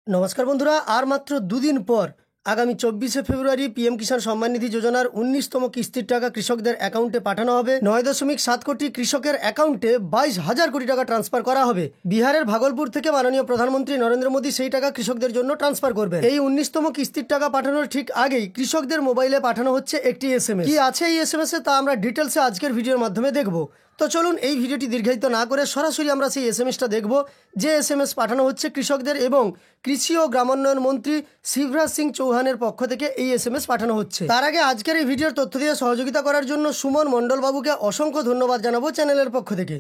নমস্কার বন্ধুরা, আর মাত্র দুদিন পর আগামী 24শে ফেব্রুয়ারি পিএম কিষাণ সম্মান নিধি যোজনার 19তম কিস্তির টাকা কৃষকদের অ্যাকাউন্টে পাঠানো হবে। 9.7 কোটি কৃষকের অ্যাকাউন্টে 22,000 কোটি টাকা ট্রান্সফার করা হবে। বিহারের ভাগলপুর থেকে মাননীয় প্রধানমন্ত্রী নরেন্দ্র মোদী সেই টাকা কৃষকদের জন্য ট্রান্সফার করবেন। এই 19তম কিস্তির টাকা পাঠানোর ঠিক আগেই কৃষকদের মোবাইলে পাঠানো হচ্ছে একটি SMS। কি আছে এই SMS এ তা আমরা ডিটেলসে আজকের ভিডিওর মাধ্যমে দেখব। তো চলুন এই ভিডিওটি দীর্ঘায়িত না করে সরাসরি আমরা সেই SMS টা দেখব, যে SMS পাঠানো হচ্ছে কৃষকদের এবং কৃষি ও গ্রামোন্নয়ন মন্ত্রী শিবরাজ সিং চৌহানের পক্ষ থেকে এই SMS পাঠানো হচ্ছে। তার আগে আজকের এই ভিডিওর তথ্য দিয়ে সহযোগিতা করার জন্য সুমন মণ্ডল বাবুকে অসংখ্য ধন্যবাদ জানাবো চ্যানেলের পক্ষ থেকে।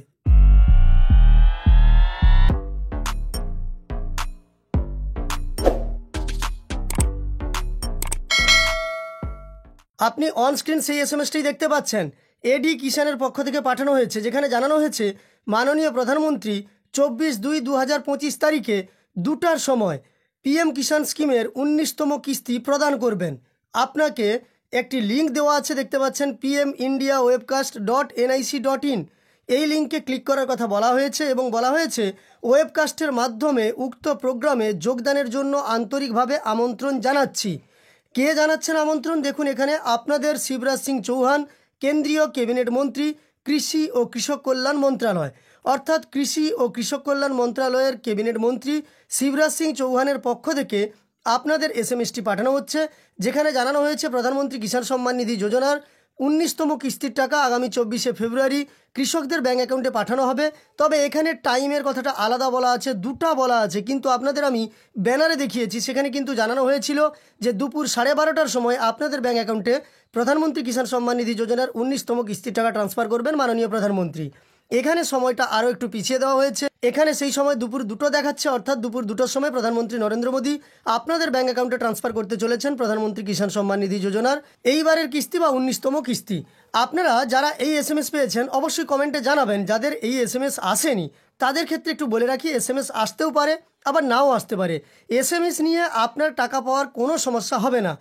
আপনি অন স্ক্রিন সেই SMS-টি দেখতে পাচ্ছেন। এডি কিষাণের পক্ষ থেকে পাঠানো হয়েছে, যেখানে জানানো হয়েছে মাননীয় প্রধানমন্ত্রী 24/2/2025 তারিখে 2টার সময় পিএম কিষাণ স্কিমের 19তম কিস্তি প্রদান করবেন। আপনাকে একটি লিঙ্ক দেওয়া আছে, দেখতে পাচ্ছেন pmindiawebcast.nic.in। এই লিঙ্কে ক্লিক করার কথা বলা হয়েছে এবং বলা হয়েছে ওয়েবকাস্টের মাধ্যমে উক্ত প্রোগ্রামে যোগদানের জন্য আন্তরিকভাবে আমন্ত্রণ জানাচ্ছি। কে জানাচ্ছেন আমন্ত্রণ? দেখুন এখানে আপনাদের শিবরাজ সিং চৌহান, কেন্দ্রীয় ক্যাবিনেট মন্ত্রী, কৃষি ও কৃষক কল্যাণ মন্ত্রণালয়, অর্থাৎ কৃষি ও কৃষক কল্যাণ মন্ত্রণালয়ের ক্যাবিনেট মন্ত্রী শিবরাজ সিং চৌহানের পক্ষ থেকে আপনাদের SMS-টি পাঠানো হচ্ছে, যেখানে জানানো হয়েছে প্রধানমন্ত্রী কিষাণ সম্মান নিধি যোজনার 19তম কিস্তির টাকা আগামী 24শে ফেব্রুয়ারি কৃষকদের ব্যাঙ্ক অ্যাকাউন্টে পাঠানো হবে। তবে এখানে টাইমের কথাটা আলাদা বলা আছে, 2টা বলা আছে, কিন্তু আপনাদের আমি ব্যানারে দেখিয়েছি, সেখানে কিন্তু জানানো হয়েছিল যে দুপুর 12:30টার সময় আপনাদের ব্যাঙ্ক অ্যাকাউন্টে প্রধানমন্ত্রী কিষাণ সম্মান নিধি যোজনার 19তম কিস্তির টাকা ট্রান্সফার করবেন মাননীয় প্রধানমন্ত্রী। এখানে সময়টা আরও একটু পিছিয়ে দেওয়া হয়েছে। এখানে সেই সময় দুপুর 2টো দেখাচ্ছে, অর্থাৎ দুপুর 2টোর সময় প্রধানমন্ত্রী নরেন্দ্র মোদী আপনাদের ব্যাঙ্ক অ্যাকাউন্টে ট্রান্সফার করতে চলেছেন প্রধানমন্ত্রী কিষাণ সম্মান নিধি যোজনার এইবারের কিস্তি বা 19তম কিস্তি। আপনারা যারা এই SMS পেয়েছেন অবশ্যই কমেন্টে জানাবেন। যাদের এই SMS আসেনি তাদের ক্ষেত্রে একটু বলে রাখি, SMS আসতেও পারে আবার নাও আসতে পারে। SMS নিয়ে আপনার টাকা পাওয়ার কোনো সমস্যা হবে না।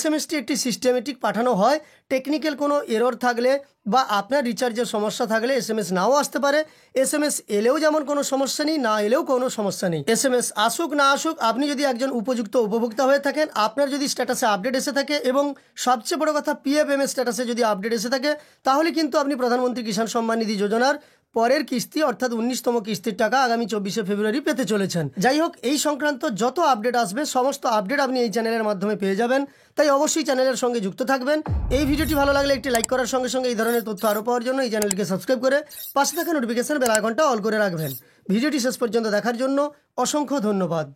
SMS-টি একটি সিস্টেমেটিক পাঠানো হয়। টেকনিক্যাল কোনো এরর থাকলে বা আপনার রিচার্জের সমস্যা থাকলে SMS নাও আসতে পারে। SMS এলেও যেমন কোনো সমস্যা নেই, না এলেও কোনো সমস্যা নেই। SMS আসুক না আসুক, আপনি যদি একজন উপযুক্ত উপভোক্তা হয়ে থাকেন, আপনার যদি স্ট্যাটাসে আপডেট এসে থাকে এবং সবচেয়ে বড় কথা PFMS স্ট্যাটাসে যদি আপডেট এসে থাকে, তাহলে কিন্তু আপনি প্রধানমন্ত্রী কিষাণ সম্মান নিধি যোজনার পরের কিস্তি অর্থাৎ 19তম কিস্তির টাকা আগামী 24শে ফেব্রুয়ারি পেতে চলেছেন। যাই হোক, এই সংক্রান্ত যত আপডেট আসবে সমস্ত আপডেট আপনি এই চ্যানেলের মাধ্যমে পেয়ে যাবেন, তাই অবশ্যই চ্যানেলের সঙ্গে যুক্ত থাকবেন। এই ভিডিওটি ভালো লাগলে একটি লাইক করার সঙ্গে সঙ্গে এই ধরনের তথ্য আরও পাওয়ার জন্য এই চ্যানেলটিকে সাবস্ক্রাইব করে পাশে থাকা নোটিফিকেশন বেল আইকনটা অল করে রাখবেন। ভিডিওটি শেষ পর্যন্ত দেখার জন্য অসংখ্য ধন্যবাদ।